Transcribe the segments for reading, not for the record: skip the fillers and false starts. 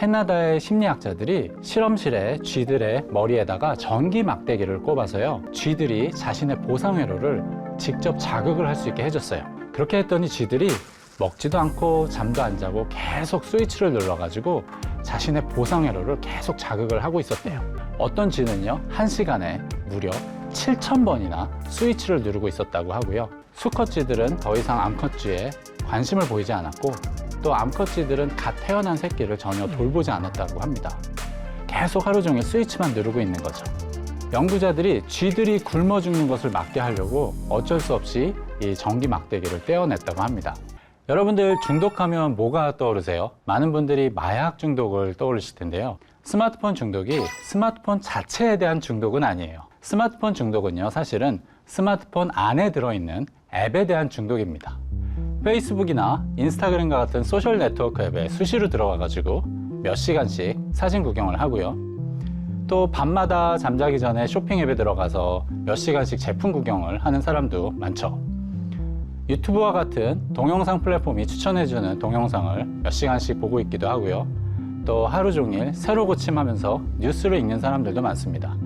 캐나다의 심리학자들이 실험실에 쥐들의 머리에다가 전기 막대기를 꼽아서요, 쥐들이 자신의 보상 회로를 직접 자극을 할 수 있게 해줬어요. 그렇게 했더니 쥐들이 먹지도 않고 잠도 안 자고 계속 스위치를 눌러가지고 자신의 보상 회로를 계속 자극을 하고 있었대요. 어떤 쥐는요, 1시간에 무려 7,000번이나 스위치를 누르고 있었다고 하고요. 수컷 쥐들은 더 이상 암컷 쥐에 관심을 보이지 않았고, 또 암컷 쥐들은 갓 태어난 새끼를 전혀 돌보지 않았다고 합니다. 계속 하루 종일 스위치만 누르고 있는 거죠. 연구자들이 쥐들이 굶어 죽는 것을 막게 하려고 어쩔 수 없이 이 전기 막대기를 떼어냈다고 합니다. 여러분들, 중독하면 뭐가 떠오르세요? 많은 분들이 마약 중독을 떠올리실 텐데요. 스마트폰 중독이 스마트폰 자체에 대한 중독은 아니에요. 스마트폰 중독은요, 사실은 스마트폰 안에 들어있는 앱에 대한 중독입니다. 페이스북이나 인스타그램과 같은 소셜 네트워크 앱에 수시로 들어가가지고 몇 시간씩 사진 구경을 하고요. 또 밤마다 잠자기 전에 쇼핑 앱에 들어가서 몇 시간씩 제품 구경을 하는 사람도 많죠. 유튜브와 같은 동영상 플랫폼이 추천해주는 동영상을 몇 시간씩 보고 있기도 하고요. 또 하루 종일 새로 고침하면서 뉴스를 읽는 사람들도 많습니다.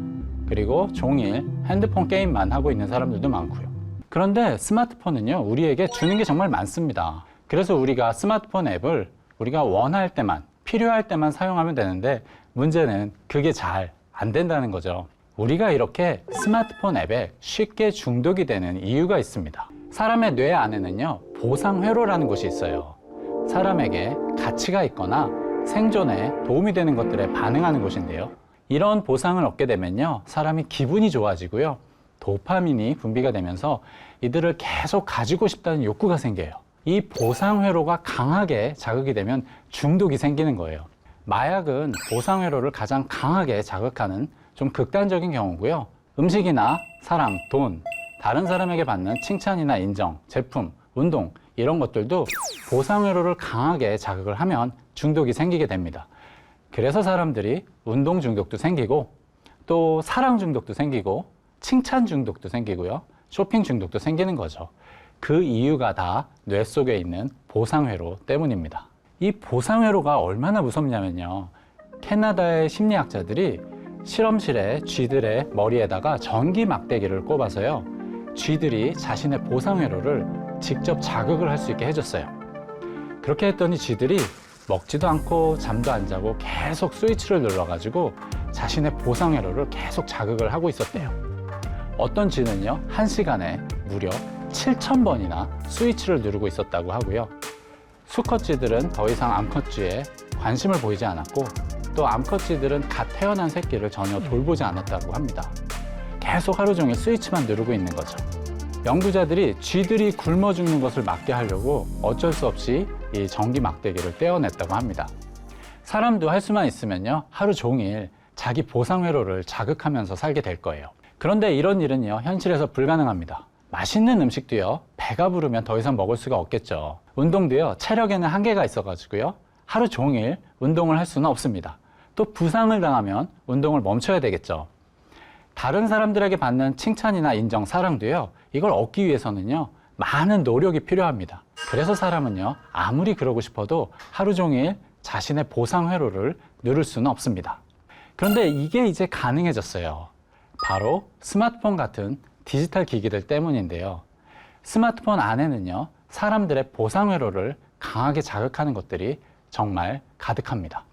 그리고 종일 핸드폰 게임만 하고 있는 사람들도 많고요. 그런데 스마트폰은요, 우리에게 주는 게 정말 많습니다. 그래서 우리가 스마트폰 앱을 우리가 원할 때만, 필요할 때만 사용하면 되는데, 문제는 그게 잘 안 된다는 거죠. 우리가 이렇게 스마트폰 앱에 쉽게 중독이 되는 이유가 있습니다. 사람의 뇌 안에는요, 보상회로라는 곳이 있어요. 사람에게 가치가 있거나 생존에 도움이 되는 것들에 반응하는 곳인데요. 이런 보상을 얻게 되면요, 사람이 기분이 좋아지고요, 도파민이 분비가 되면서 이들을 계속 가지고 싶다는 욕구가 생겨요. 이 보상회로가 강하게 자극이 되면 중독이 생기는 거예요. 마약은 보상회로를 가장 강하게 자극하는 좀 극단적인 경우고요. 음식이나 사랑, 돈, 다른 사람에게 받는 칭찬이나 인정, 제품, 운동, 이런 것들도 보상회로를 강하게 자극을 하면 중독이 생기게 됩니다. 그래서 사람들이 운동 중독도 생기고, 또 사랑 중독도 생기고, 칭찬 중독도 생기고요, 쇼핑 중독도 생기는 거죠. 그 이유가 다 뇌 속에 있는 보상회로 때문입니다. 이 보상회로가 얼마나 무섭냐면요, 캐나다의 심리학자들이 실험실에 쥐들의 머리에다가 전기 막대기를 꼽아서요, 쥐들이 자신의 보상회로를 직접 자극을 할 수 있게 해줬어요. 그렇게 했더니 쥐들이 먹지도 않고 잠도 안 자고 계속 스위치를 눌러가지고 자신의 보상회로를 계속 자극을 하고 있었대요. 어떤 쥐는요, 1시간에 무려 7,000번이나 스위치를 누르고 있었다고 하고요. 수컷 쥐들은 더 이상 암컷 쥐에 관심을 보이지 않았고, 또 암컷 쥐들은 갓 태어난 새끼를 전혀 돌보지 않았다고 합니다. 계속 하루 종일 스위치만 누르고 있는 거죠. 연구자들이 쥐들이 굶어 죽는 것을 막게 하려고 어쩔 수 없이 이 전기 막대기를 떼어냈다고 합니다. 사람도 할 수만 있으면요, 하루 종일 자기 보상회로를 자극하면서 살게 될 거예요. 그런데 이런 일은요, 현실에서 불가능합니다. 맛있는 음식도요, 배가 부르면 더 이상 먹을 수가 없겠죠. 운동도요, 체력에는 한계가 있어가지고요, 하루 종일 운동을 할 수는 없습니다. 또 부상을 당하면 운동을 멈춰야 되겠죠. 다른 사람들에게 받는 칭찬이나 인정, 사랑도요, 이걸 얻기 위해서는요, 많은 노력이 필요합니다. 그래서 사람은요, 아무리 그러고 싶어도 하루 종일 자신의 보상 회로를 누를 수는 없습니다. 그런데 이게 이제 가능해졌어요. 바로 스마트폰 같은 디지털 기기들 때문인데요. 스마트폰 안에는요, 사람들의 보상 회로를 강하게 자극하는 것들이 정말 가득합니다.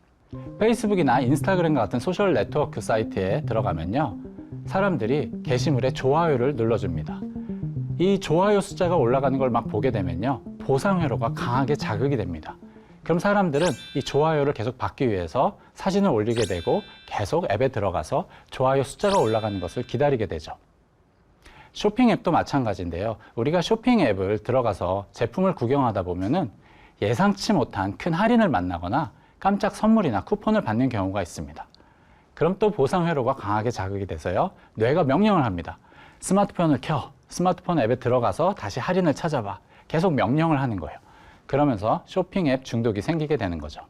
페이스북이나 인스타그램 같은 소셜 네트워크 사이트에 들어가면요, 사람들이 게시물에 좋아요를 눌러줍니다. 이 좋아요 숫자가 올라가는 걸 막 보게 되면요, 보상 회로가 강하게 자극이 됩니다. 그럼 사람들은 이 좋아요를 계속 받기 위해서 사진을 올리게 되고, 계속 앱에 들어가서 좋아요 숫자가 올라가는 것을 기다리게 되죠. 쇼핑 앱도 마찬가지인데요. 우리가 쇼핑 앱을 들어가서 제품을 구경하다 보면은 예상치 못한 큰 할인을 만나거나 깜짝 선물이나 쿠폰을 받는 경우가 있습니다. 그럼 또 보상 회로가 강하게 자극이 돼서요, 뇌가 명령을 합니다. 스마트폰을 켜, 스마트폰 앱에 들어가서 다시 할인을 찾아봐. 계속 명령을 하는 거예요. 그러면서 쇼핑 앱 중독이 생기게 되는 거죠.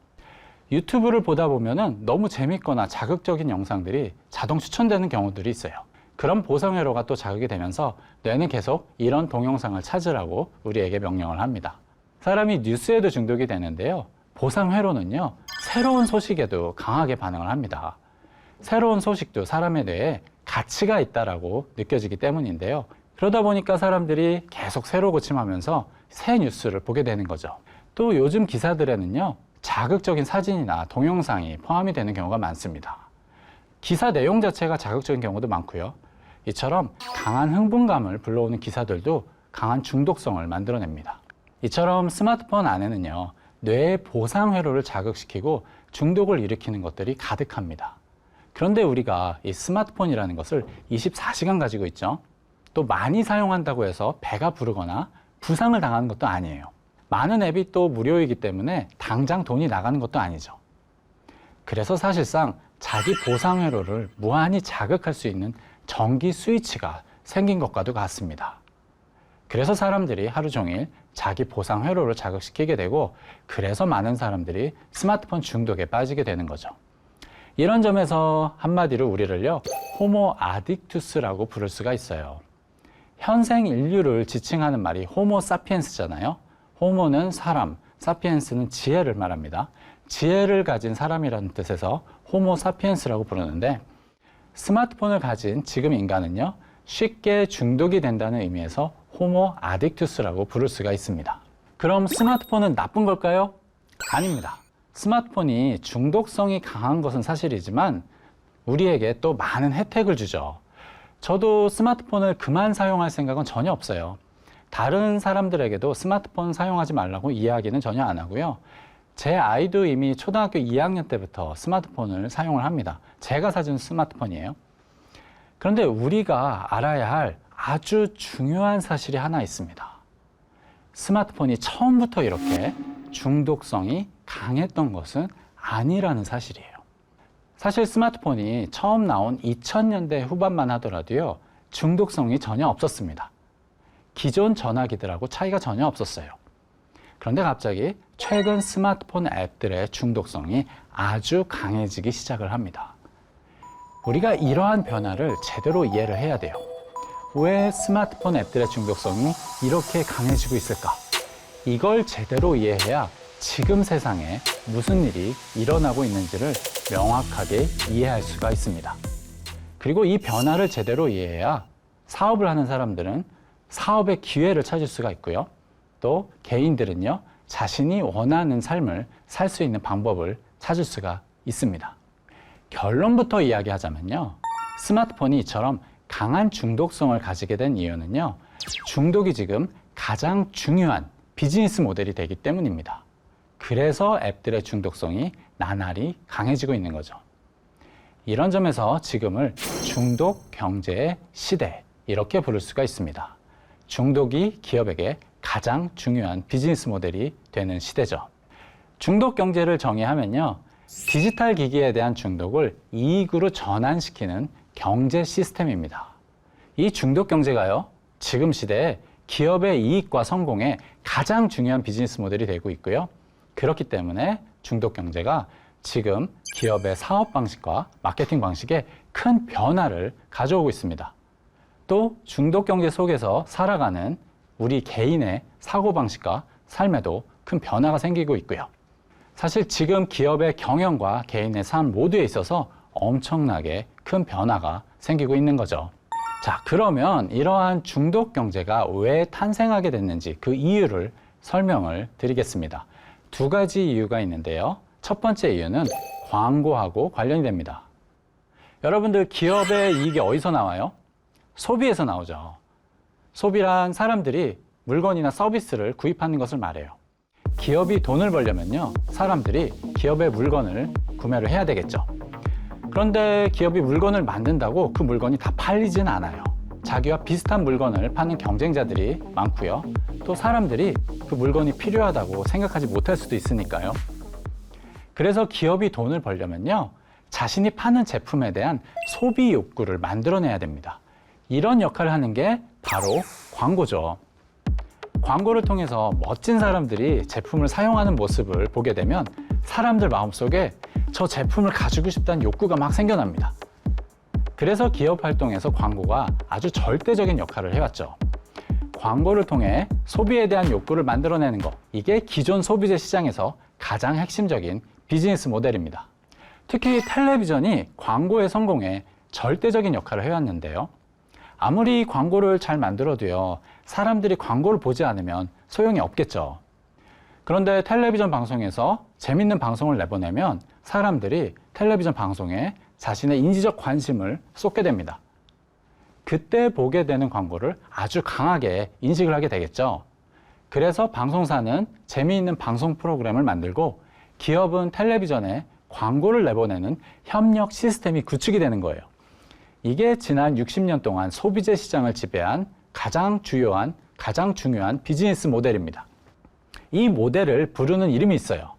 유튜브를 보다 보면은 너무 재밌거나 자극적인 영상들이 자동 추천되는 경우들이 있어요. 그런 보상 회로가 또 자극이 되면서 뇌는 계속 이런 동영상을 찾으라고 우리에게 명령을 합니다. 사람이 뉴스에도 중독이 되는데요. 보상회로는요, 새로운 소식에도 강하게 반응을 합니다. 새로운 소식도 사람의 뇌에 가치가 있다라고 느껴지기 때문인데요. 그러다 보니까 사람들이 계속 새로 고침하면서 새 뉴스를 보게 되는 거죠. 또 요즘 기사들에는요, 자극적인 사진이나 동영상이 포함이 되는 경우가 많습니다. 기사 내용 자체가 자극적인 경우도 많고요. 이처럼 강한 흥분감을 불러오는 기사들도 강한 중독성을 만들어냅니다. 이처럼 스마트폰 안에는요, 뇌의 보상 회로를 자극시키고 중독을 일으키는 것들이 가득합니다. 그런데 우리가 이 스마트폰이라는 것을 24시간 가지고 있죠. 또 많이 사용한다고 해서 배가 부르거나 부상을 당하는 것도 아니에요. 많은 앱이 또 무료이기 때문에 당장 돈이 나가는 것도 아니죠. 그래서 사실상 자기 보상 회로를 무한히 자극할 수 있는 전기 스위치가 생긴 것과도 같습니다. 그래서 사람들이 하루 종일 자기 보상 회로를 자극시키게 되고, 그래서 많은 사람들이 스마트폰 중독에 빠지게 되는 거죠. 이런 점에서 한마디로 우리를요, 호모 아딕투스라고 부를 수가 있어요. 현생 인류를 지칭하는 말이 호모 사피엔스잖아요. 호모는 사람, 사피엔스는 지혜를 말합니다. 지혜를 가진 사람이라는 뜻에서 호모 사피엔스라고 부르는데, 스마트폰을 가진 지금 인간은요, 쉽게 중독이 된다는 의미에서 호모 아딕투스라고 부를 수가 있습니다. 그럼 스마트폰은 나쁜 걸까요? 아닙니다. 스마트폰이 중독성이 강한 것은 사실이지만 우리에게 또 많은 혜택을 주죠. 저도 스마트폰을 그만 사용할 생각은 전혀 없어요. 다른 사람들에게도 스마트폰 사용하지 말라고 이야기는 전혀 안 하고요. 제 아이도 이미 초등학교 2학년 때부터 스마트폰을 사용을 합니다. 제가 사준 스마트폰이에요. 그런데 우리가 알아야 할 아주 중요한 사실이 하나 있습니다. 스마트폰이 처음부터 이렇게 중독성이 강했던 것은 아니라는 사실이에요. 사실 스마트폰이 처음 나온 2000년대 후반만 하더라도요, 중독성이 전혀 없었습니다. 기존 전화기들하고 차이가 전혀 없었어요. 그런데 갑자기 최근 스마트폰 앱들의 중독성이 아주 강해지기 시작을 합니다. 우리가 이러한 변화를 제대로 이해를 해야 돼요. 왜 스마트폰 앱들의 중독성이 이렇게 강해지고 있을까? 이걸 제대로 이해해야 지금 세상에 무슨 일이 일어나고 있는지를 명확하게 이해할 수가 있습니다. 그리고 이 변화를 제대로 이해해야 사업을 하는 사람들은 사업의 기회를 찾을 수가 있고요. 또 개인들은요, 자신이 원하는 삶을 살 수 있는 방법을 찾을 수가 있습니다. 결론부터 이야기하자면요, 스마트폰이 이처럼 강한 중독성을 가지게 된 이유는요, 중독이 지금 가장 중요한 비즈니스 모델이 되기 때문입니다. 그래서 앱들의 중독성이 나날이 강해지고 있는 거죠. 이런 점에서 지금을 중독 경제의 시대, 이렇게 부를 수가 있습니다. 중독이 기업에게 가장 중요한 비즈니스 모델이 되는 시대죠. 중독 경제를 정의하면요, 디지털 기기에 대한 중독을 이익으로 전환시키는 경제 시스템입니다. 이 중독 경제가요, 지금 시대에 기업의 이익과 성공에 가장 중요한 비즈니스 모델이 되고 있고요. 그렇기 때문에 중독 경제가 지금 기업의 사업 방식과 마케팅 방식에 큰 변화를 가져오고 있습니다. 또 중독 경제 속에서 살아가는 우리 개인의 사고 방식과 삶에도 큰 변화가 생기고 있고요. 사실 지금 기업의 경영과 개인의 삶 모두에 있어서 엄청나게 큰 변화가 생기고 있는 거죠. 자, 그러면 이러한 중독 경제가 왜 탄생하게 됐는지 그 이유를 설명을 드리겠습니다. 두 가지 이유가 있는데요. 첫 번째 이유는 광고하고 관련이 됩니다. 여러분들, 기업의 이익이 어디서 나와요? 소비에서 나오죠. 소비란 사람들이 물건이나 서비스를 구입하는 것을 말해요. 기업이 돈을 벌려면요, 사람들이 기업의 물건을 구매를 해야 되겠죠. 그런데 기업이 물건을 만든다고 그 물건이 다 팔리진 않아요. 자기와 비슷한 물건을 파는 경쟁자들이 많고요. 또 사람들이 그 물건이 필요하다고 생각하지 못할 수도 있으니까요. 그래서 기업이 돈을 벌려면요, 자신이 파는 제품에 대한 소비 욕구를 만들어내야 됩니다. 이런 역할을 하는 게 바로 광고죠. 광고를 통해서 멋진 사람들이 제품을 사용하는 모습을 보게 되면 사람들 마음속에 저 제품을 가지고 싶다는 욕구가 막 생겨납니다. 그래서 기업 활동에서 광고가 아주 절대적인 역할을 해왔죠. 광고를 통해 소비에 대한 욕구를 만들어내는 것, 이게 기존 소비재 시장에서 가장 핵심적인 비즈니스 모델입니다. 특히 텔레비전이 광고의 성공에 절대적인 역할을 해왔는데요. 아무리 광고를 잘 만들어도요, 사람들이 광고를 보지 않으면 소용이 없겠죠. 그런데 텔레비전 방송에서 재밌는 방송을 내보내면 사람들이 텔레비전 방송에 자신의 인지적 관심을 쏟게 됩니다. 그때 보게 되는 광고를 아주 강하게 인식을 하게 되겠죠. 그래서 방송사는 재미있는 방송 프로그램을 만들고 기업은 텔레비전에 광고를 내보내는 협력 시스템이 구축이 되는 거예요. 이게 지난 60년 동안 소비재 시장을 지배한 가장 주요한, 가장 중요한 비즈니스 모델입니다. 이 모델을 부르는 이름이 있어요.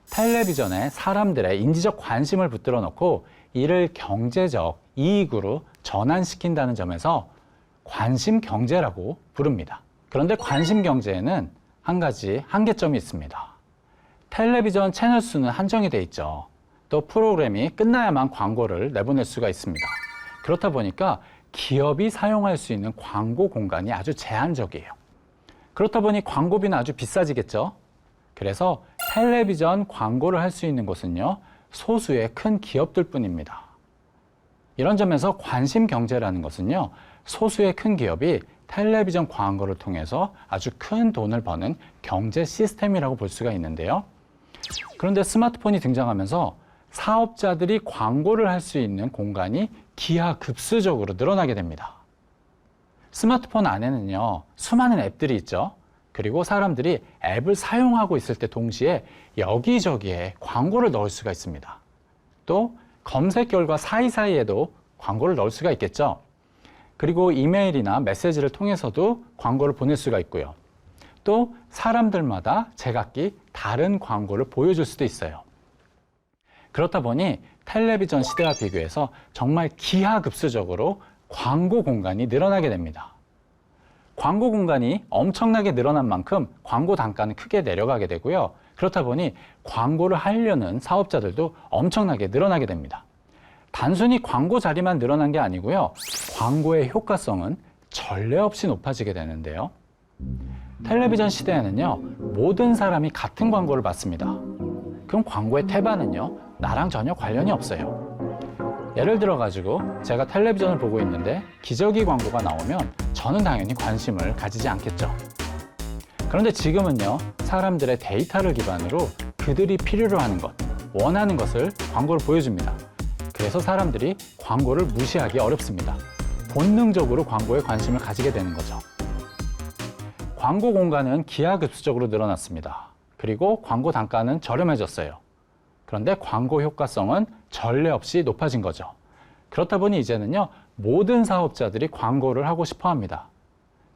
텔레비전에 사람들의 인지적 관심을 붙들어 놓고 이를 경제적 이익으로 전환시킨다는 점에서 관심 경제라고 부릅니다. 그런데 관심 경제에는 한 가지 한계점이 있습니다. 텔레비전 채널 수는 한정이 돼 있죠. 또 프로그램이 끝나야만 광고를 내보낼 수가 있습니다. 그렇다 보니까 기업이 사용할 수 있는 광고 공간이 아주 제한적이에요. 그렇다 보니 광고비는 아주 비싸지겠죠. 그래서 텔레비전 광고를 할 수 있는 곳은요, 소수의 큰 기업들 뿐입니다. 이런 점에서 관심 경제라는 것은요, 소수의 큰 기업이 텔레비전 광고를 통해서 아주 큰 돈을 버는 경제 시스템이라고 볼 수가 있는데요. 그런데 스마트폰이 등장하면서 사업자들이 광고를 할 수 있는 공간이 기하급수적으로 늘어나게 됩니다. 스마트폰 안에는요, 수많은 앱들이 있죠. 그리고 사람들이 앱을 사용하고 있을 때 동시에 여기저기에 광고를 넣을 수가 있습니다. 또 검색 결과 사이사이에도 광고를 넣을 수가 있겠죠. 그리고 이메일이나 메시지를 통해서도 광고를 보낼 수가 있고요. 또 사람들마다 제각기 다른 광고를 보여줄 수도 있어요. 그렇다 보니 텔레비전 시대와 비교해서 정말 기하급수적으로 광고 공간이 늘어나게 됩니다. 광고 공간이 엄청나게 늘어난 만큼 광고 단가는 크게 내려가게 되고요. 그렇다 보니 광고를 하려는 사업자들도 엄청나게 늘어나게 됩니다. 단순히 광고 자리만 늘어난 게 아니고요. 광고의 효과성은 전례 없이 높아지게 되는데요. 텔레비전 시대에는요, 모든 사람이 같은 광고를 봤습니다. 그럼 광고의 태반은요, 나랑 전혀 관련이 없어요. 예를 들어 가지고 제가 텔레비전을 보고 있는데 기저귀 광고가 나오면 저는 당연히 관심을 가지지 않겠죠. 그런데 지금은요, 사람들의 데이터를 기반으로 그들이 필요로 하는 것, 원하는 것을 광고를 보여줍니다. 그래서 사람들이 광고를 무시하기 어렵습니다. 본능적으로 광고에 관심을 가지게 되는 거죠. 광고 공간은 기하급수적으로 늘어났습니다. 그리고 광고 단가는 저렴해졌어요. 그런데 광고 효과성은 전례 없이 높아진 거죠. 그렇다 보니 이제는요, 모든 사업자들이 광고를 하고 싶어 합니다.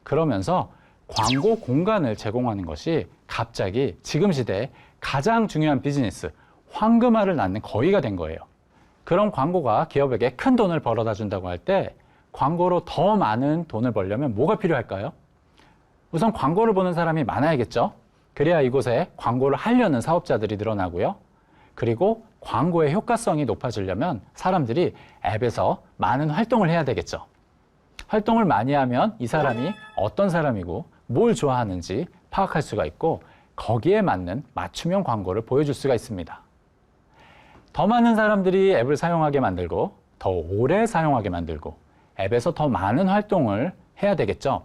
그러면서 광고 공간을 제공하는 것이 갑자기 지금 시대에 가장 중요한 비즈니스, 황금알을 낳는 거위가 된 거예요. 그런 광고가 기업에게 큰 돈을 벌어다 준다고 할 때 광고로 더 많은 돈을 벌려면 뭐가 필요할까요? 우선 광고를 보는 사람이 많아야겠죠. 그래야 이곳에 광고를 하려는 사업자들이 늘어나고요. 그리고 광고의 효과성이 높아지려면 사람들이 앱에서 많은 활동을 해야 되겠죠. 활동을 많이 하면 이 사람이 어떤 사람이고 뭘 좋아하는지 파악할 수가 있고 거기에 맞는 맞춤형 광고를 보여줄 수가 있습니다. 더 많은 사람들이 앱을 사용하게 만들고 더 오래 사용하게 만들고 앱에서 더 많은 활동을 해야 되겠죠.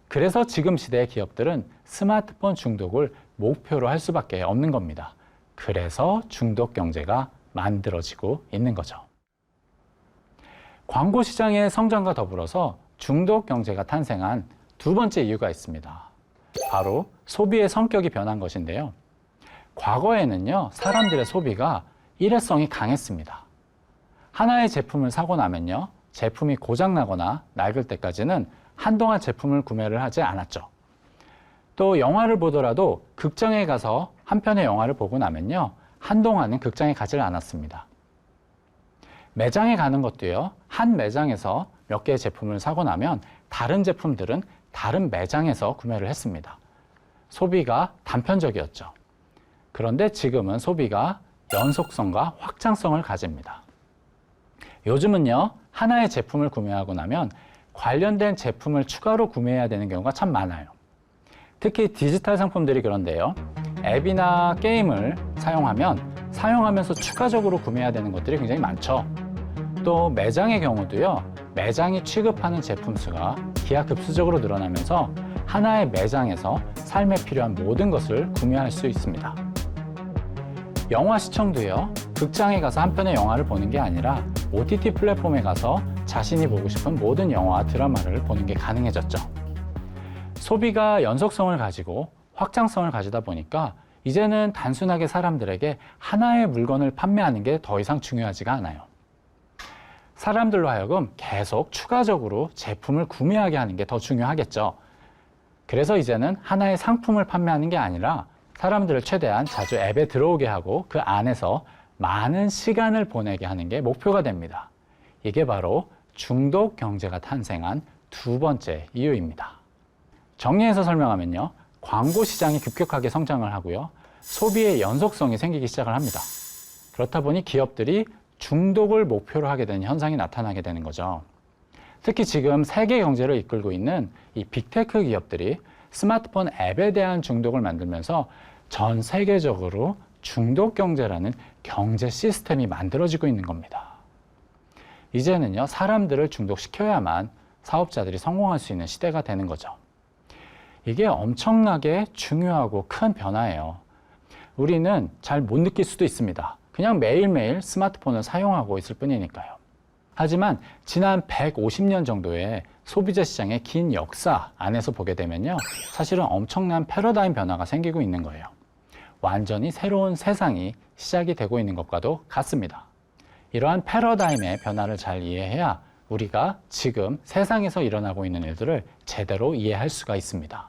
그래서 지금 시대의 기업들은 스마트폰 중독을 목표로 할 수밖에 없는 겁니다. 그래서 중독 경제가 만들어지고 있는 거죠. 광고 시장의 성장과 더불어서 중독 경제가 탄생한 두 번째 이유가 있습니다. 바로 소비의 성격이 변한 것인데요. 과거에는요, 사람들의 소비가 일회성이 강했습니다. 하나의 제품을 사고 나면요, 제품이 고장나거나 낡을 때까지는 한동안 제품을 구매를 하지 않았죠. 또 영화를 보더라도 극장에 가서 한 편의 영화를 보고 나면요, 한동안은 극장에 가지를 않았습니다. 매장에 가는 것도요, 한 매장에서 몇 개의 제품을 사고 나면 다른 제품들은 다른 매장에서 구매를 했습니다. 소비가 단편적이었죠. 그런데 지금은 소비가 연속성과 확장성을 가집니다. 요즘은요, 하나의 제품을 구매하고 나면 관련된 제품을 추가로 구매해야 되는 경우가 참 많아요. 특히 디지털 상품들이 그런데요. 앱이나 게임을 사용하면서 추가적으로 구매해야 되는 것들이 굉장히 많죠. 또 매장의 경우도요, 매장이 취급하는 제품 수가 기하급수적으로 늘어나면서 하나의 매장에서 삶에 필요한 모든 것을 구매할 수 있습니다. 영화 시청도요, 극장에 가서 한 편의 영화를 보는 게 아니라 OTT 플랫폼에 가서 자신이 보고 싶은 모든 영화와 드라마를 보는 게 가능해졌죠. 소비가 연속성을 가지고 확장성을 가지다 보니까 이제는 단순하게 사람들에게 하나의 물건을 판매하는 게 더 이상 중요하지가 않아요. 사람들로 하여금 계속 추가적으로 제품을 구매하게 하는 게 더 중요하겠죠. 그래서 이제는 하나의 상품을 판매하는 게 아니라 사람들을 최대한 자주 앱에 들어오게 하고 그 안에서 많은 시간을 보내게 하는 게 목표가 됩니다. 이게 바로 중독 경제가 탄생한 두 번째 이유입니다. 정리해서 설명하면요, 광고 시장이 급격하게 성장을 하고요, 소비의 연속성이 생기기 시작을 합니다. 그렇다 보니 기업들이 중독을 목표로 하게 되는 현상이 나타나게 되는 거죠. 특히 지금 세계 경제를 이끌고 있는 이 빅테크 기업들이 스마트폰 앱에 대한 중독을 만들면서 전 세계적으로 중독 경제라는 경제 시스템이 만들어지고 있는 겁니다. 이제는요, 사람들을 중독시켜야만 사업자들이 성공할 수 있는 시대가 되는 거죠. 이게 엄청나게 중요하고 큰 변화예요. 우리는 잘 못 느낄 수도 있습니다. 그냥 매일매일 스마트폰을 사용하고 있을 뿐이니까요. 하지만 지난 150년 정도의 소비자 시장의 긴 역사 안에서 보게 되면요, 사실은 엄청난 패러다임 변화가 생기고 있는 거예요. 완전히 새로운 세상이 시작이 되고 있는 것과도 같습니다. 이러한 패러다임의 변화를 잘 이해해야 우리가 지금 세상에서 일어나고 있는 일들을 제대로 이해할 수가 있습니다.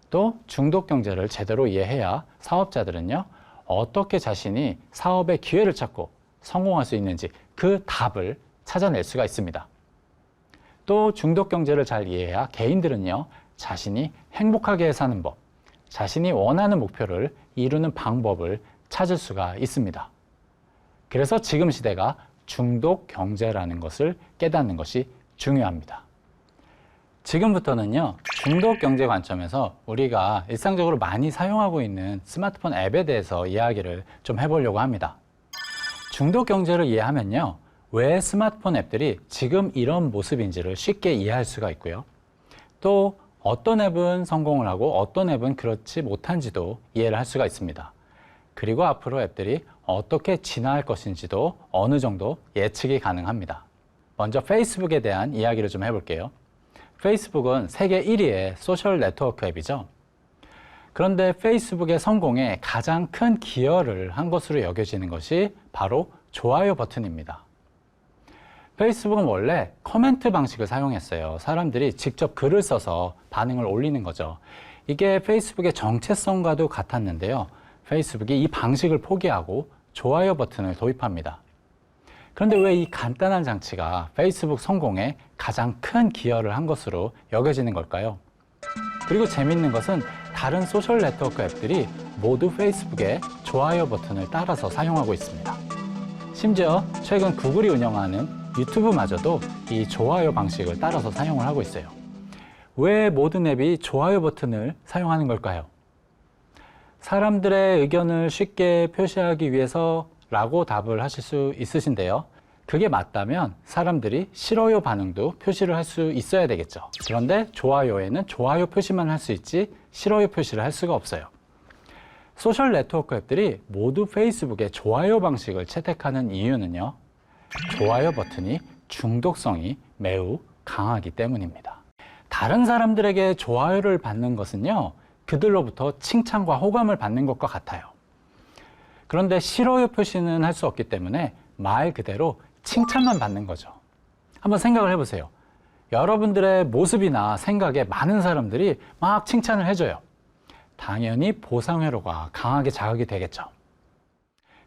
또 중독 경제를 제대로 이해해야 사업자들은요, 어떻게 자신이 사업의 기회를 찾고 성공할 수 있는지 그 답을 찾아낼 수가 있습니다. 또 중독 경제를 잘 이해해야 개인들은요, 자신이 행복하게 사는 법, 자신이 원하는 목표를 이루는 방법을 찾을 수가 있습니다. 그래서 지금 시대가 중독 경제라는 것을 깨닫는 것이 중요합니다. 지금부터는요, 중독 경제 관점에서 우리가 일상적으로 많이 사용하고 있는 스마트폰 앱에 대해서 이야기를 좀 해보려고 합니다. 중독 경제를 이해하면요, 왜 스마트폰 앱들이 지금 이런 모습인지를 쉽게 이해할 수가 있고요. 또 어떤 앱은 성공을 하고 어떤 앱은 그렇지 못한지도 이해를 할 수가 있습니다. 그리고 앞으로 앱들이 어떻게 진화할 것인지도 어느 정도 예측이 가능합니다. 먼저 페이스북에 대한 이야기를 좀 해볼게요. 페이스북은 세계 1위의 소셜 네트워크 앱이죠. 그런데 페이스북의 성공에 가장 큰 기여를 한 것으로 여겨지는 것이 바로 좋아요 버튼입니다. 페이스북은 원래 커멘트 방식을 사용했어요. 사람들이 직접 글을 써서 반응을 올리는 거죠. 이게 페이스북의 정체성과도 같았는데요, 페이스북이 이 방식을 포기하고 좋아요 버튼을 도입합니다. 그런데 왜 이 간단한 장치가 페이스북 성공에 가장 큰 기여를 한 것으로 여겨지는 걸까요? 그리고 재밌는 것은 다른 소셜 네트워크 앱들이 모두 페이스북의 좋아요 버튼을 따라서 사용하고 있습니다. 심지어 최근 구글이 운영하는 유튜브마저도 이 좋아요 방식을 따라서 사용을 하고 있어요. 왜 모든 앱이 좋아요 버튼을 사용하는 걸까요? 사람들의 의견을 쉽게 표시하기 위해서라고 답을 하실 수 있으신데요. 그게 맞다면 사람들이 싫어요 반응도 표시를 할 수 있어야 되겠죠. 그런데 좋아요에는 좋아요 표시만 할 수 있지 싫어요 표시를 할 수가 없어요. 소셜 네트워크 앱들이 모두 페이스북의 좋아요 방식을 채택하는 이유는요, 좋아요 버튼이 중독성이 매우 강하기 때문입니다. 다른 사람들에게 좋아요를 받는 것은요, 그들로부터 칭찬과 호감을 받는 것과 같아요. 그런데 싫어요 표시는 할 수 없기 때문에 말 그대로 칭찬만 받는 거죠. 한번 생각을 해보세요. 여러분들의 모습이나 생각에 많은 사람들이 막 칭찬을 해줘요. 당연히 보상회로가 강하게 자극이 되겠죠.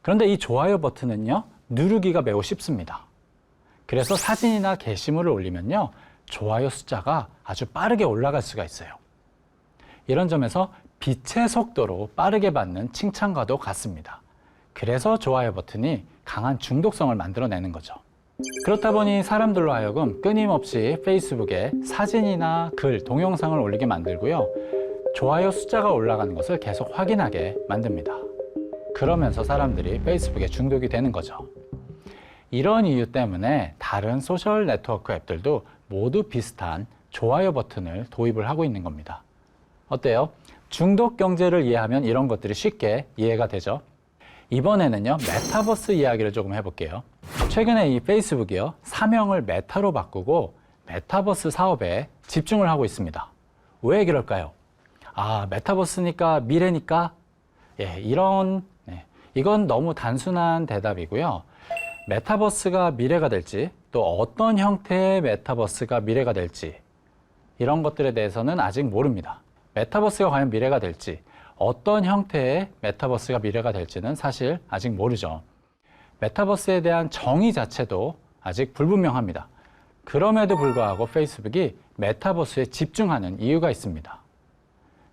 그런데 이 좋아요 버튼은요, 누르기가 매우 쉽습니다. 그래서 사진이나 게시물을 올리면요, 좋아요 숫자가 아주 빠르게 올라갈 수가 있어요. 이런 점에서 빛의 속도로 빠르게 받는 칭찬과도 같습니다. 그래서 좋아요 버튼이 강한 중독성을 만들어내는 거죠. 그렇다 보니 사람들로 하여금 끊임없이 페이스북에 사진이나 글, 동영상을 올리게 만들고요. 좋아요 숫자가 올라가는 것을 계속 확인하게 만듭니다. 그러면서 사람들이 페이스북에 중독이 되는 거죠. 이런 이유 때문에 다른 소셜 네트워크 앱들도 모두 비슷한 좋아요 버튼을 도입을 하고 있는 겁니다. 어때요? 중독 경제를 이해하면 이런 것들이 쉽게 이해가 되죠. 이번에는요, 메타버스 이야기를 조금 해볼게요. 최근에 이 페이스북이요, 사명을 메타로 바꾸고 메타버스 사업에 집중을 하고 있습니다. 왜 그럴까요? 메타버스니까 미래니까? 이건 너무 단순한 대답이고요. 메타버스가 미래가 될지, 또 어떤 형태의 메타버스가 미래가 될지, 이런 것들에 대해서는 아직 모릅니다. 메타버스가 과연 미래가 될지, 어떤 형태의 메타버스가 미래가 될지는 사실 아직 모르죠. 메타버스에 대한 정의 자체도 아직 불분명합니다. 그럼에도 불구하고 페이스북이 메타버스에 집중하는 이유가 있습니다.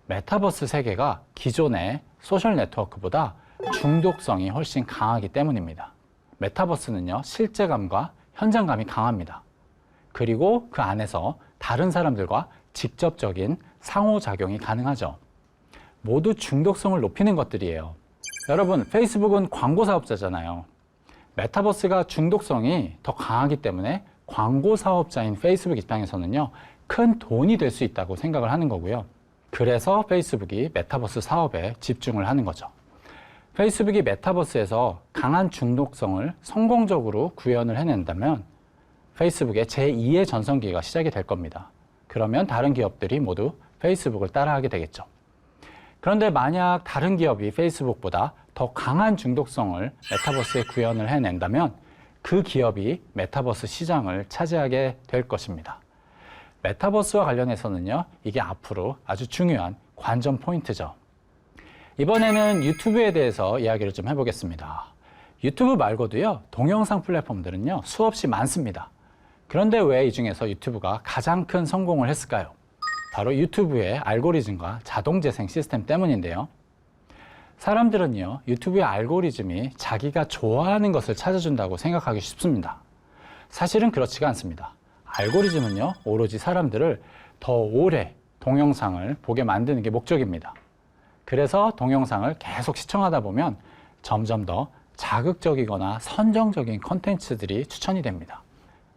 메타버스 세계가 기존의 소셜 네트워크보다 중독성이 훨씬 강하기 때문입니다. 메타버스는요, 실제감과 현장감이 강합니다. 그리고 그 안에서 다른 사람들과 직접적인 상호작용이 가능하죠. 모두 중독성을 높이는 것들이에요. 여러분, 페이스북은 광고 사업자잖아요. 메타버스가 중독성이 더 강하기 때문에 광고 사업자인 페이스북 입장에서는요, 큰 돈이 될 수 있다고 생각을 하는 거고요. 그래서 페이스북이 메타버스 사업에 집중을 하는 거죠. 페이스북이 메타버스에서 강한 중독성을 성공적으로 구현을 해낸다면 페이스북의 제2의 전성기가 시작이 될 겁니다. 그러면 다른 기업들이 모두 페이스북을 따라하게 되겠죠. 그런데 만약 다른 기업이 페이스북보다 더 강한 중독성을 메타버스에 구현을 해낸다면 그 기업이 메타버스 시장을 차지하게 될 것입니다. 메타버스와 관련해서는요, 이게 앞으로 아주 중요한 관전 포인트죠. 이번에는 유튜브에 대해서 이야기를 좀 해보겠습니다. 유튜브 말고도요, 동영상 플랫폼들은요, 수없이 많습니다. 그런데 왜 이 중에서 유튜브가 가장 큰 성공을 했을까요? 바로 유튜브의 알고리즘과 자동 재생 시스템 때문인데요. 사람들은요, 유튜브의 알고리즘이 자기가 좋아하는 것을 찾아준다고 생각하기 쉽습니다. 사실은 그렇지가 않습니다. 알고리즘은요, 오로지 사람들을 더 오래 동영상을 보게 만드는 게 목적입니다. 그래서 동영상을 계속 시청하다 보면 점점 더 자극적이거나 선정적인 콘텐츠들이 추천이 됩니다.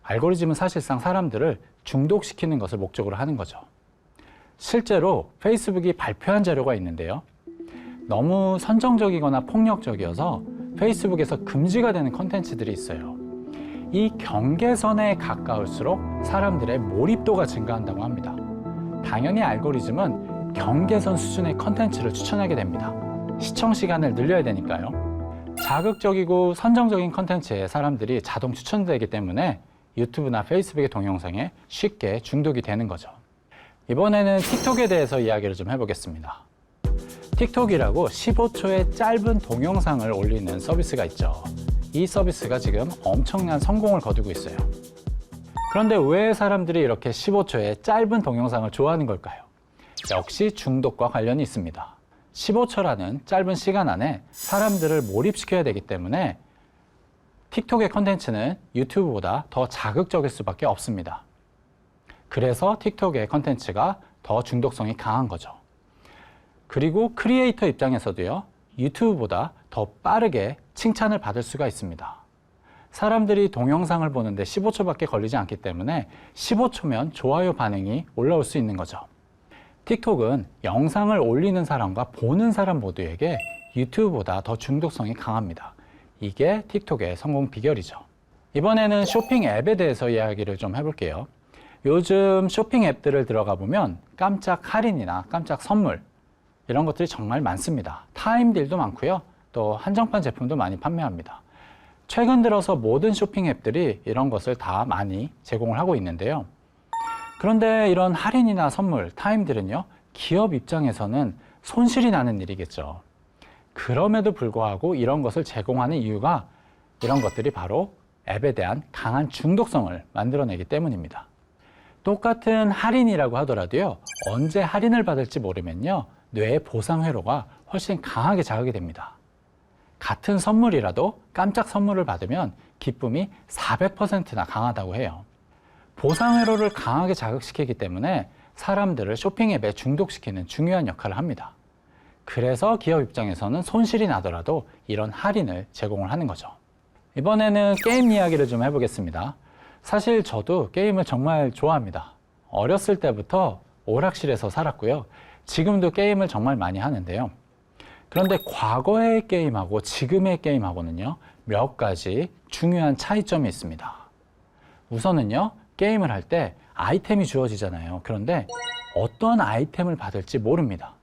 알고리즘은 사실상 사람들을 중독시키는 것을 목적으로 하는 거죠. 실제로 페이스북이 발표한 자료가 있는데요. 너무 선정적이거나 폭력적이어서 페이스북에서 금지가 되는 콘텐츠들이 있어요. 이 경계선에 가까울수록 사람들의 몰입도가 증가한다고 합니다. 당연히 알고리즘은 경계선 수준의 콘텐츠를 추천하게 됩니다. 시청 시간을 늘려야 되니까요. 자극적이고 선정적인 콘텐츠에 사람들이 자동 추천되기 때문에 유튜브나 페이스북의 동영상에 쉽게 중독이 되는 거죠. 이번에는 틱톡에 대해서 이야기를 좀 해보겠습니다. 틱톡이라고 15초의 짧은 동영상을 올리는 서비스가 있죠. 이 서비스가 지금 엄청난 성공을 거두고 있어요. 그런데 왜 사람들이 이렇게 15초의 짧은 동영상을 좋아하는 걸까요? 역시 중독과 관련이 있습니다. 15초라는 짧은 시간 안에 사람들을 몰입시켜야 되기 때문에 틱톡의 컨텐츠는 유튜브보다 더 자극적일 수밖에 없습니다. 그래서 틱톡의 컨텐츠가 더 중독성이 강한 거죠. 그리고 크리에이터 입장에서도요, 유튜브보다 더 빠르게 칭찬을 받을 수가 있습니다. 사람들이 동영상을 보는데 15초밖에 걸리지 않기 때문에 15초면 좋아요 반응이 올라올 수 있는 거죠. 틱톡은 영상을 올리는 사람과 보는 사람 모두에게 유튜브보다 더 중독성이 강합니다. 이게 틱톡의 성공 비결이죠. 이번에는 쇼핑 앱에 대해서 이야기를 좀 해볼게요. 요즘 쇼핑 앱들을 들어가 보면 깜짝 할인이나 깜짝 선물 이런 것들이 정말 많습니다. 타임딜도 많고요. 또 한정판 제품도 많이 판매합니다. 최근 들어서 모든 쇼핑 앱들이 이런 것을 다 많이 제공을 하고 있는데요. 그런데 이런 할인이나 선물, 타임딜은요, 기업 입장에서는 손실이 나는 일이겠죠. 그럼에도 불구하고 이런 것을 제공하는 이유가 이런 것들이 바로 앱에 대한 강한 중독성을 만들어내기 때문입니다. 똑같은 할인이라고 하더라도요, 언제 할인을 받을지 모르면요, 뇌의 보상 회로가 훨씬 강하게 자극이 됩니다. 같은 선물이라도 깜짝 선물을 받으면 기쁨이 400%나 강하다고 해요. 보상 회로를 강하게 자극시키기 때문에 사람들을 쇼핑 앱에 중독시키는 중요한 역할을 합니다. 그래서 기업 입장에서는 손실이 나더라도 이런 할인을 제공을 하는 거죠. 이번에는 게임 이야기를 좀 해보겠습니다. 사실 저도 게임을 정말 좋아합니다. 어렸을 때부터 오락실에서 살았고요. 지금도 게임을 정말 많이 하는데요. 그런데 과거의 게임하고 지금의 게임하고는요, 몇 가지 중요한 차이점이 있습니다. 우선은요, 게임을 할 때 아이템이 주어지잖아요. 그런데 어떤 아이템을 받을지 모릅니다.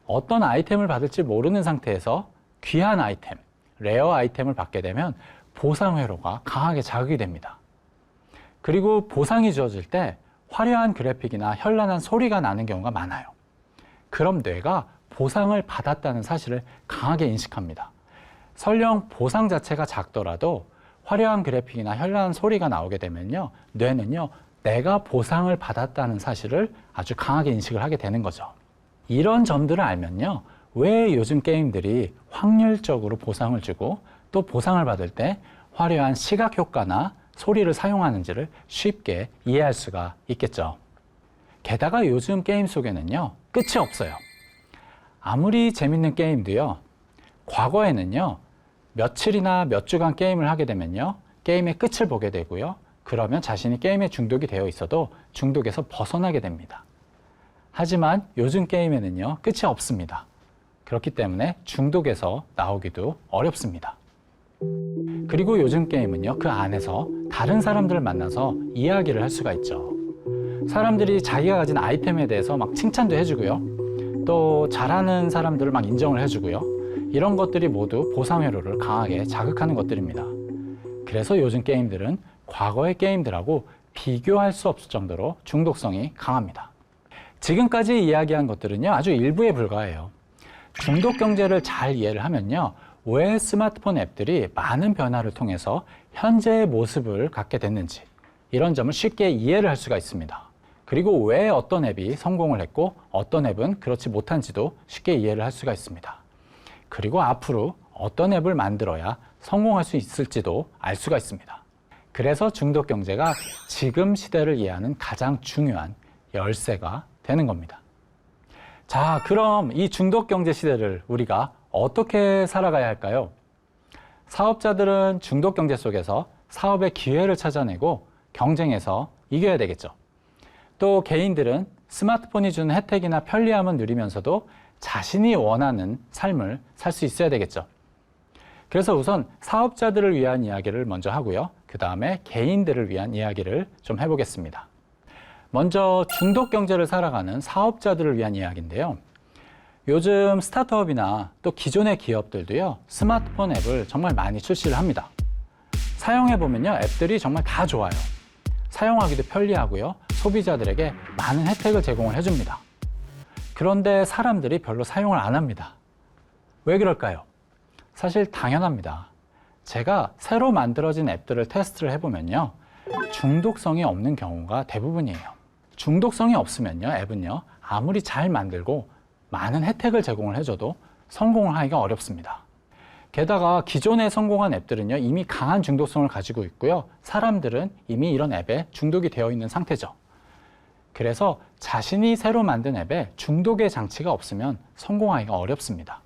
어떤 아이템을 받을지 모르는 상태에서 귀한 아이템, 레어 아이템을 받게 되면 보상 회로가 강하게 자극이 됩니다. 그리고 보상이 주어질 때 화려한 그래픽이나 현란한 소리가 나는 경우가 많아요. 그럼 뇌가 보상을 받았다는 사실을 강하게 인식합니다. 설령 보상 자체가 작더라도 화려한 그래픽이나 현란한 소리가 나오게 되면요, 뇌는요, 내가 보상을 받았다는 사실을 아주 강하게 인식을 하게 되는 거죠. 이런 점들을 알면요, 왜 요즘 게임들이 확률적으로 보상을 주고 또 보상을 받을 때 화려한 시각 효과나 소리를 사용하는지를 쉽게 이해할 수가 있겠죠. 게다가 요즘 게임 속에는요, 끝이 없어요. 아무리 재밌는 게임도요, 과거에는요, 며칠이나 몇 주간 게임을 하게 되면요, 게임의 끝을 보게 되고요, 그러면 자신이 게임에 중독이 되어 있어도 중독에서 벗어나게 됩니다. 하지만 요즘 게임에는요, 끝이 없습니다. 그렇기 때문에 중독에서 나오기도 어렵습니다. 그리고 요즘 게임은요, 그 안에서 다른 사람들을 만나서 이야기를 할 수가 있죠. 사람들이 자기가 가진 아이템에 대해서 막 칭찬도 해주고요, 또 잘하는 사람들을 막 인정을 해주고요, 이런 것들이 모두 보상 회로를 강하게 자극하는 것들입니다. 그래서 요즘 게임들은 과거의 게임들하고 비교할 수 없을 정도로 중독성이 강합니다. 지금까지 이야기한 것들은요, 아주 일부에 불과해요. 중독 경제를 잘 이해를 하면요, 왜 스마트폰 앱들이 많은 변화를 통해서 현재의 모습을 갖게 됐는지, 이런 점을 쉽게 이해를 할 수가 있습니다. 그리고 왜 어떤 앱이 성공을 했고 어떤 앱은 그렇지 못한지도 쉽게 이해를 할 수가 있습니다. 그리고 앞으로 어떤 앱을 만들어야 성공할 수 있을지도 알 수가 있습니다. 그래서 중독 경제가 지금 시대를 이해하는 가장 중요한 열쇠가 되는 겁니다. 자, 그럼 이 중독 경제 시대를 우리가 어떻게 살아가야 할까요? 사업자들은 중독 경제 속에서 사업의 기회를 찾아내고 경쟁에서 이겨야 되겠죠. 또 개인들은 스마트폰이 주는 혜택이나 편리함은 누리면서도 자신이 원하는 삶을 살 수 있어야 되겠죠. 그래서 우선 사업자들을 위한 이야기를 먼저 하고요. 그 다음에 개인들을 위한 이야기를 좀 해보겠습니다. 먼저 중독 경제를 살아가는 사업자들을 위한 이야기인데요. 요즘 스타트업이나 또 기존의 기업들도요, 스마트폰 앱을 정말 많이 출시를 합니다. 사용해보면요, 앱들이 정말 다 좋아요. 사용하기도 편리하고요, 소비자들에게 많은 혜택을 제공을 해줍니다. 그런데 사람들이 별로 사용을 안 합니다. 왜 그럴까요? 사실 당연합니다. 제가 새로 만들어진 앱들을 테스트를 해보면요, 중독성이 없는 경우가 대부분이에요. 중독성이 없으면요, 앱은요, 아무리 잘 만들고 많은 혜택을 제공을 해줘도 성공을 하기가 어렵습니다. 게다가 기존에 성공한 앱들은요, 이미 강한 중독성을 가지고 있고요, 사람들은 이미 이런 앱에 중독이 되어 있는 상태죠. 그래서 자신이 새로 만든 앱에 중독의 장치가 없으면 성공하기가 어렵습니다.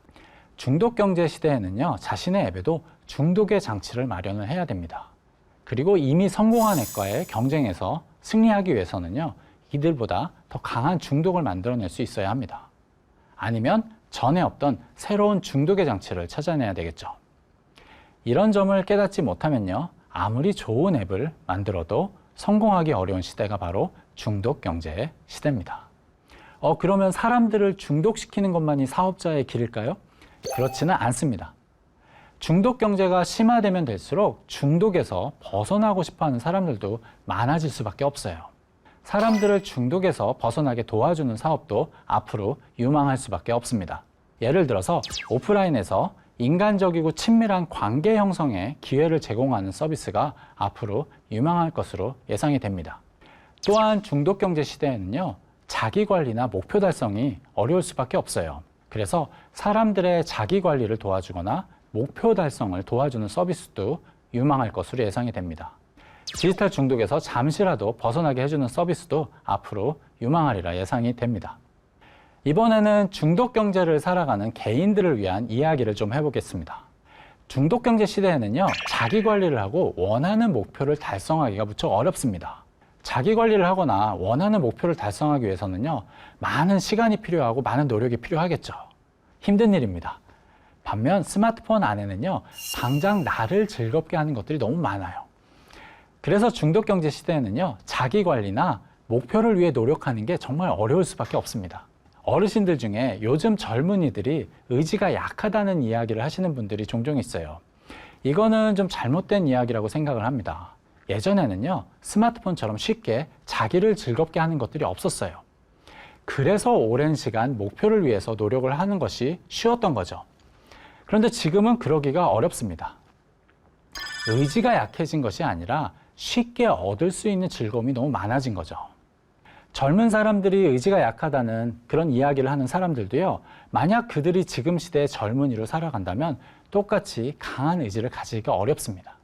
중독 경제 시대에는요, 자신의 앱에도 중독의 장치를 마련을 해야 됩니다. 그리고 이미 성공한 앱과의 경쟁에서 승리하기 위해서는요, 이들보다 더 강한 중독을 만들어낼 수 있어야 합니다. 아니면 전에 없던 새로운 중독의 장치를 찾아내야 되겠죠. 이런 점을 깨닫지 못하면요, 아무리 좋은 앱을 만들어도 성공하기 어려운 시대가 바로 중독 경제의 시대입니다. 그러면 사람들을 중독시키는 것만이 사업자의 길일까요? 그렇지는 않습니다. 중독 경제가 심화되면 될수록 중독에서 벗어나고 싶어하는 사람들도 많아질 수밖에 없어요. 사람들을 중독에서 벗어나게 도와주는 사업도 앞으로 유망할 수밖에 없습니다. 예를 들어서 오프라인에서 인간적이고 친밀한 관계 형성에 기회를 제공하는 서비스가 앞으로 유망할 것으로 예상이 됩니다. 또한 중독 경제 시대에는요, 자기 관리나 목표 달성이 어려울 수밖에 없어요. 그래서 사람들의 자기 관리를 도와주거나 목표 달성을 도와주는 서비스도 유망할 것으로 예상이 됩니다. 디지털 중독에서 잠시라도 벗어나게 해주는 서비스도 앞으로 유망하리라 예상이 됩니다. 이번에는 중독 경제를 살아가는 개인들을 위한 이야기를 좀 해보겠습니다. 중독 경제 시대에는요, 자기 관리를 하고 원하는 목표를 달성하기가 무척 어렵습니다. 자기 관리를 하거나 원하는 목표를 달성하기 위해서는요, 많은 시간이 필요하고 많은 노력이 필요하겠죠. 힘든 일입니다. 반면 스마트폰 안에는요, 당장 나를 즐겁게 하는 것들이 너무 많아요. 그래서 중독 경제 시대에는요, 자기 관리나 목표를 위해 노력하는 게 정말 어려울 수밖에 없습니다. 어르신들 중에 요즘 젊은이들이 의지가 약하다는 이야기를 하시는 분들이 종종 있어요. 이거는 좀 잘못된 이야기라고 생각을 합니다. 예전에는요, 스마트폰처럼 쉽게 자기를 즐겁게 하는 것들이 없었어요. 그래서 오랜 시간 목표를 위해서 노력을 하는 것이 쉬웠던 거죠. 그런데 지금은 그러기가 어렵습니다. 의지가 약해진 것이 아니라 쉽게 얻을 수 있는 즐거움이 너무 많아진 거죠. 젊은 사람들이 의지가 약하다는 그런 이야기를 하는 사람들도요, 만약 그들이 지금 시대의 젊은이로 살아간다면 똑같이 강한 의지를 가지기가 어렵습니다.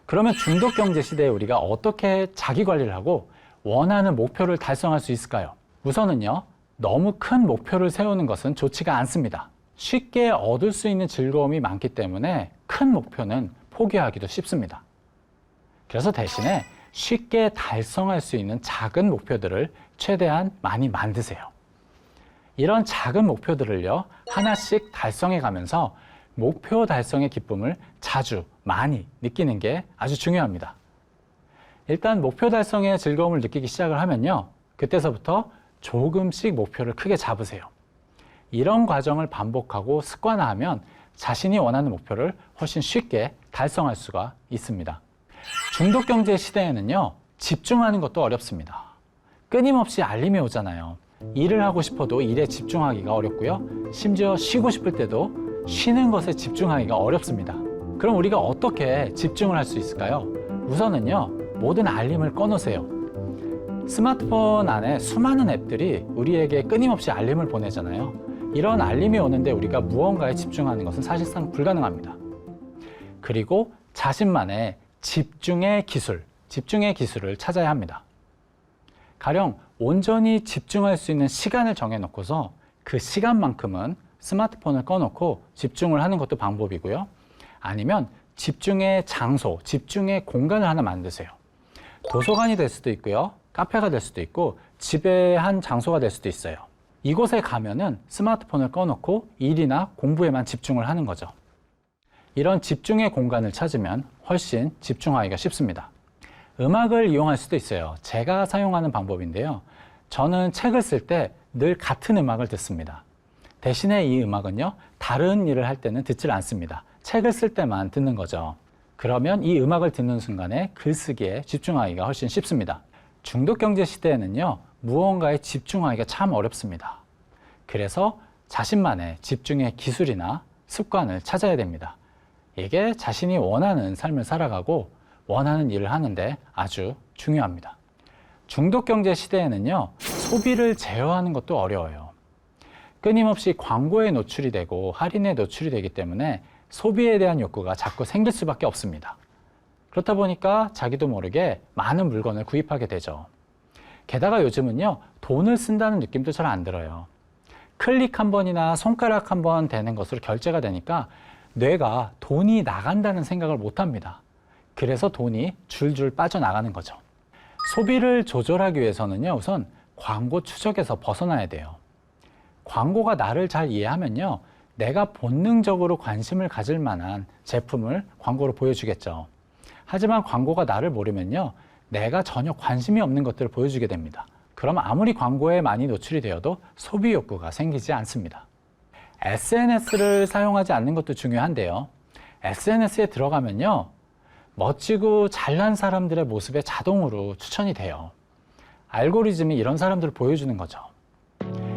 그러면 중독 경제 시대에 우리가 어떻게 자기 관리를 하고 원하는 목표를 달성할 수 있을까요? 우선은요, 너무 큰 목표를 세우는 것은 좋지가 않습니다. 쉽게 얻을 수 있는 즐거움이 많기 때문에 큰 목표는 포기하기도 쉽습니다. 그래서 대신에 쉽게 달성할 수 있는 작은 목표들을 최대한 많이 만드세요. 이런 작은 목표들을요, 하나씩 달성해 가면서 목표 달성의 기쁨을 자주 많이 느끼는 게 아주 중요합니다. 일단 목표 달성의 즐거움을 느끼기 시작을 하면요, 그때서부터 조금씩 목표를 크게 잡으세요. 이런 과정을 반복하고 습관화하면 자신이 원하는 목표를 훨씬 쉽게 달성할 수가 있습니다. 중독 경제 시대에는요, 집중하는 것도 어렵습니다. 끊임없이 알림이 오잖아요. 일을 하고 싶어도 일에 집중하기가 어렵고요. 심지어 쉬고 싶을 때도 쉬는 것에 집중하기가 어렵습니다. 그럼 우리가 어떻게 집중을 할 수 있을까요? 우선은요, 모든 알림을 꺼놓으세요. 스마트폰 안에 수많은 앱들이 우리에게 끊임없이 알림을 보내잖아요. 이런 알림이 오는데 우리가 무언가에 집중하는 것은 사실상 불가능합니다. 그리고 자신만의 집중의 기술을 찾아야 합니다. 가령 온전히 집중할 수 있는 시간을 정해놓고서 그 시간만큼은 스마트폰을 꺼놓고 집중을 하는 것도 방법이고요. 아니면 집중의 장소, 집중의 공간을 하나 만드세요. 도서관이 될 수도 있고요. 카페가 될 수도 있고 집의 한 장소가 될 수도 있어요. 이곳에 가면은 스마트폰을 꺼놓고 일이나 공부에만 집중을 하는 거죠. 이런 집중의 공간을 찾으면 훨씬 집중하기가 쉽습니다. 음악을 이용할 수도 있어요. 제가 사용하는 방법인데요. 저는 책을 쓸 때 늘 같은 음악을 듣습니다. 대신에 이 음악은요, 다른 일을 할 때는 듣질 않습니다. 책을 쓸 때만 듣는 거죠. 그러면 이 음악을 듣는 순간에 글쓰기에 집중하기가 훨씬 쉽습니다. 중독 경제 시대에는요, 무언가에 집중하기가 참 어렵습니다. 그래서 자신만의 집중의 기술이나 습관을 찾아야 됩니다. 이게 자신이 원하는 삶을 살아가고 원하는 일을 하는데 아주 중요합니다. 중독 경제 시대에는요, 소비를 제어하는 것도 어려워요. 끊임없이 광고에 노출이 되고 할인에 노출이 되기 때문에 소비에 대한 욕구가 자꾸 생길 수밖에 없습니다. 그렇다 보니까 자기도 모르게 많은 물건을 구입하게 되죠. 게다가 요즘은요, 돈을 쓴다는 느낌도 잘 안 들어요. 클릭 한 번이나 손가락 한 번 되는 것으로 결제가 되니까 뇌가 돈이 나간다는 생각을 못 합니다. 그래서 돈이 줄줄 빠져나가는 거죠. 소비를 조절하기 위해서는요, 우선 광고 추적에서 벗어나야 돼요. 광고가 나를 잘 이해하면요, 내가 본능적으로 관심을 가질 만한 제품을 광고로 보여주겠죠. 하지만 광고가 나를 모르면요, 내가 전혀 관심이 없는 것들을 보여주게 됩니다. 그럼 아무리 광고에 많이 노출이 되어도 소비 욕구가 생기지 않습니다. SNS를 사용하지 않는 것도 중요한데요. SNS에 들어가면요, 멋지고 잘난 사람들의 모습에 자동으로 추천이 돼요. 알고리즘이 이런 사람들을 보여주는 거죠.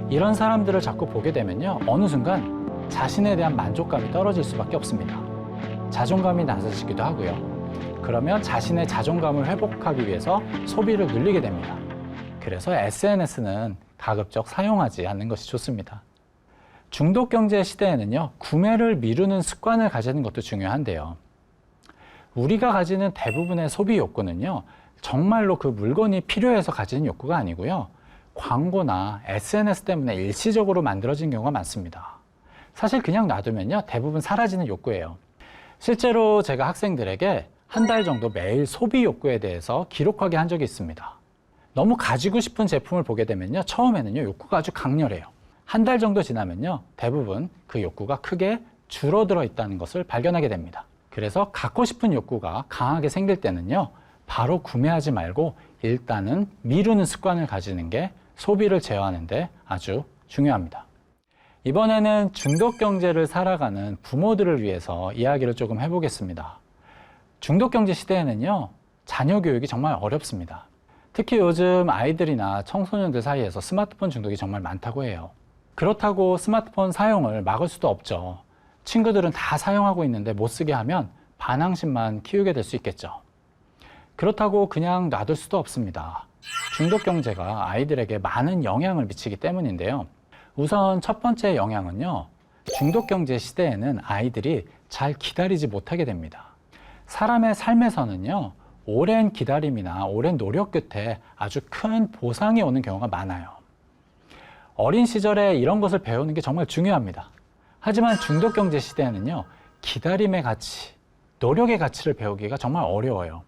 이런 사람들을 자꾸 보게 되면요, 어느 순간 자신에 대한 만족감이 떨어질 수밖에 없습니다. 자존감이 낮아지기도 하고요. 그러면 자신의 자존감을 회복하기 위해서 소비를 늘리게 됩니다. 그래서 SNS는 가급적 사용하지 않는 것이 좋습니다. 중독 경제 시대에는요, 구매를 미루는 습관을 가지는 것도 중요한데요. 우리가 가지는 대부분의 소비 욕구는요, 정말로 그 물건이 필요해서 가지는 욕구가 아니고요, 광고나 SNS 때문에 일시적으로 만들어진 경우가 많습니다. 사실 그냥 놔두면요, 대부분 사라지는 욕구예요. 실제로 제가 학생들에게 한 달 정도 매일 소비 욕구에 대해서 기록하게 한 적이 있습니다. 너무 가지고 싶은 제품을 보게 되면요, 처음에는요, 욕구가 아주 강렬해요. 한 달 정도 지나면요, 대부분 그 욕구가 크게 줄어들어 있다는 것을 발견하게 됩니다. 그래서 갖고 싶은 욕구가 강하게 생길 때는요, 바로 구매하지 말고 일단은 미루는 습관을 가지는 게 소비를 제어하는 데 아주 중요합니다. 이번에는 중독 경제를 살아가는 부모들을 위해서 이야기를 조금 해보겠습니다. 중독 경제 시대에는요, 자녀 교육이 정말 어렵습니다. 특히 요즘 아이들이나 청소년들 사이에서 스마트폰 중독이 정말 많다고 해요. 그렇다고 스마트폰 사용을 막을 수도 없죠. 친구들은 다 사용하고 있는데 못 쓰게 하면 반항심만 키우게 될 수 있겠죠. 그렇다고 그냥 놔둘 수도 없습니다. 중독 경제가 아이들에게 많은 영향을 미치기 때문인데요. 우선 첫 번째 영향은요, 중독 경제 시대에는 아이들이 잘 기다리지 못하게 됩니다. 사람의 삶에서는요, 오랜 기다림이나 오랜 노력 끝에 아주 큰 보상이 오는 경우가 많아요. 어린 시절에 이런 것을 배우는 게 정말 중요합니다. 하지만 중독 경제 시대에는요, 기다림의 가치, 노력의 가치를 배우기가 정말 어려워요.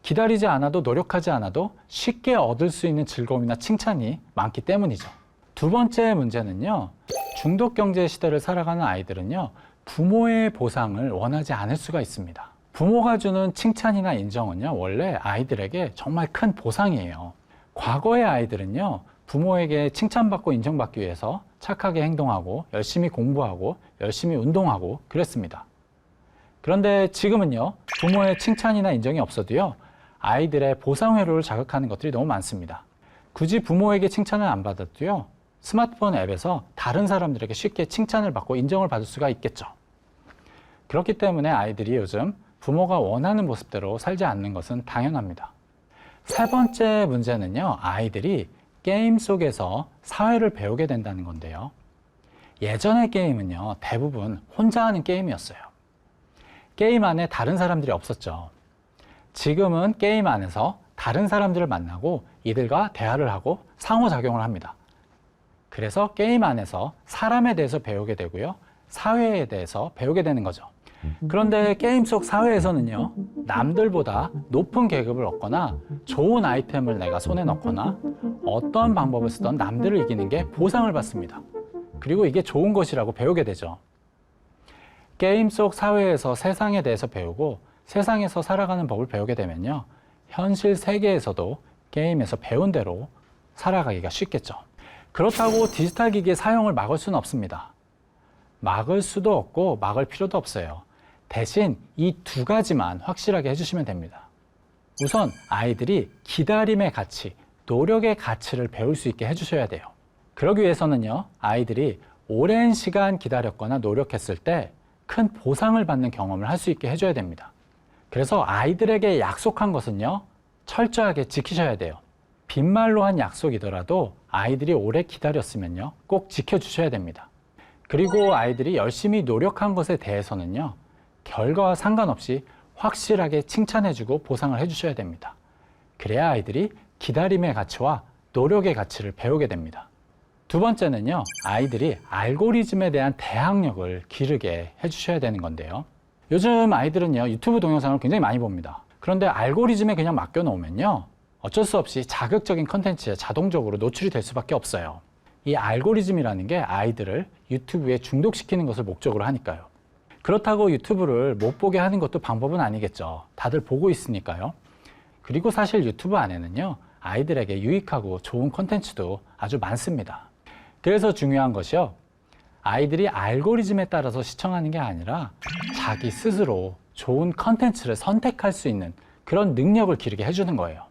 기다리지 않아도 노력하지 않아도 쉽게 얻을 수 있는 즐거움이나 칭찬이 많기 때문이죠. 두 번째 문제는요, 중독 경제 시대를 살아가는 아이들은요, 부모의 보상을 원하지 않을 수가 있습니다. 부모가 주는 칭찬이나 인정은요, 원래 아이들에게 정말 큰 보상이에요. 과거의 아이들은요, 부모에게 칭찬받고 인정받기 위해서 착하게 행동하고 열심히 공부하고 열심히 운동하고 그랬습니다. 그런데 지금은요, 부모의 칭찬이나 인정이 없어도요, 아이들의 보상 회로를 자극하는 것들이 너무 많습니다. 굳이 부모에게 칭찬을 안 받아도요, 스마트폰 앱에서 다른 사람들에게 쉽게 칭찬을 받고 인정을 받을 수가 있겠죠. 그렇기 때문에 아이들이 요즘 부모가 원하는 모습대로 살지 않는 것은 당연합니다. 세 번째 문제는요, 아이들이 게임 속에서 사회를 배우게 된다는 건데요. 예전의 게임은요, 대부분 혼자 하는 게임이었어요. 게임 안에 다른 사람들이 없었죠. 지금은 게임 안에서 다른 사람들을 만나고 이들과 대화를 하고 상호작용을 합니다. 그래서 게임 안에서 사람에 대해서 배우게 되고요, 사회에 대해서 배우게 되는 거죠. 그런데 게임 속 사회에서는요, 남들보다 높은 계급을 얻거나 좋은 아이템을 내가 손에 넣거나 어떤 방법을 쓰던 남들을 이기는 게 보상을 받습니다. 그리고 이게 좋은 것이라고 배우게 되죠. 게임 속 사회에서 세상에 대해서 배우고 세상에서 살아가는 법을 배우게 되면요, 현실 세계에서도 게임에서 배운 대로 살아가기가 쉽겠죠. 그렇다고 디지털 기기의 사용을 막을 수는 없습니다. 막을 수도 없고 막을 필요도 없어요. 대신 이 두 가지만 확실하게 해주시면 됩니다. 우선 아이들이 기다림의 가치, 노력의 가치를 배울 수 있게 해주셔야 돼요. 그러기 위해서는요, 아이들이 오랜 시간 기다렸거나 노력했을 때 큰 보상을 받는 경험을 할 수 있게 해줘야 됩니다. 그래서 아이들에게 약속한 것은요, 철저하게 지키셔야 돼요. 빈말로 한 약속이더라도 아이들이 오래 기다렸으면요, 꼭 지켜주셔야 됩니다. 그리고 아이들이 열심히 노력한 것에 대해서는요, 결과와 상관없이 확실하게 칭찬해주고 보상을 해주셔야 됩니다. 그래야 아이들이 기다림의 가치와 노력의 가치를 배우게 됩니다. 두 번째는요, 아이들이 알고리즘에 대한 대항력을 기르게 해주셔야 되는 건데요. 요즘 아이들은요, 유튜브 동영상을 굉장히 많이 봅니다. 그런데 알고리즘에 그냥 맡겨놓으면요, 어쩔 수 없이 자극적인 컨텐츠에 자동적으로 노출이 될 수밖에 없어요. 이 알고리즘이라는 게 아이들을 유튜브에 중독시키는 것을 목적으로 하니까요. 그렇다고 유튜브를 못 보게 하는 것도 방법은 아니겠죠. 다들 보고 있으니까요. 그리고 사실 유튜브 안에는요, 아이들에게 유익하고 좋은 컨텐츠도 아주 많습니다. 그래서 중요한 것이요, 아이들이 알고리즘에 따라서 시청하는 게 아니라 자기 스스로 좋은 컨텐츠를 선택할 수 있는 그런 능력을 기르게 해주는 거예요.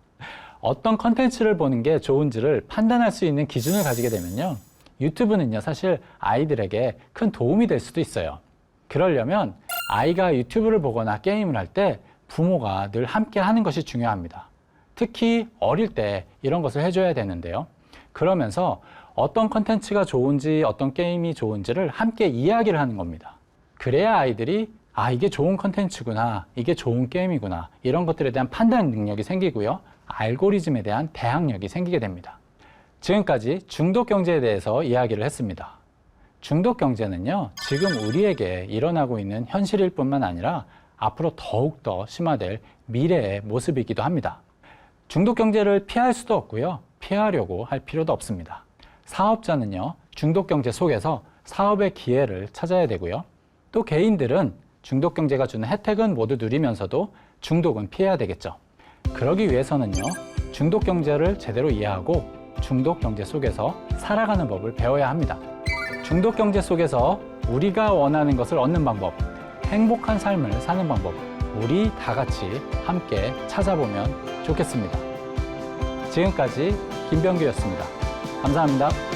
어떤 컨텐츠를 보는 게 좋은지를 판단할 수 있는 기준을 가지게 되면요, 유튜브는요, 사실 아이들에게 큰 도움이 될 수도 있어요. 그러려면 아이가 유튜브를 보거나 게임을 할 때 부모가 늘 함께 하는 것이 중요합니다. 특히 어릴 때 이런 것을 해줘야 되는데요. 그러면서 어떤 컨텐츠가 좋은지 어떤 게임이 좋은지를 함께 이야기를 하는 겁니다. 그래야 아이들이 아, 이게 좋은 컨텐츠구나, 이게 좋은 게임이구나, 이런 것들에 대한 판단 능력이 생기고요. 알고리즘에 대한 대항력이 생기게 됩니다. 지금까지 중독 경제에 대해서 이야기를 했습니다. 중독 경제는요, 지금 우리에게 일어나고 있는 현실일 뿐만 아니라 앞으로 더욱더 심화될 미래의 모습이기도 합니다. 중독 경제를 피할 수도 없고요. 피하려고 할 필요도 없습니다. 사업자는요, 중독 경제 속에서 사업의 기회를 찾아야 되고요. 또 개인들은 중독 경제가 주는 혜택은 모두 누리면서도 중독은 피해야 되겠죠. 그러기 위해서는요, 중독 경제를 제대로 이해하고 중독 경제 속에서 살아가는 법을 배워야 합니다. 중독 경제 속에서 우리가 원하는 것을 얻는 방법, 행복한 삶을 사는 방법, 우리 다 같이 함께 찾아보면 좋겠습니다. 지금까지 김병규였습니다. 감사합니다.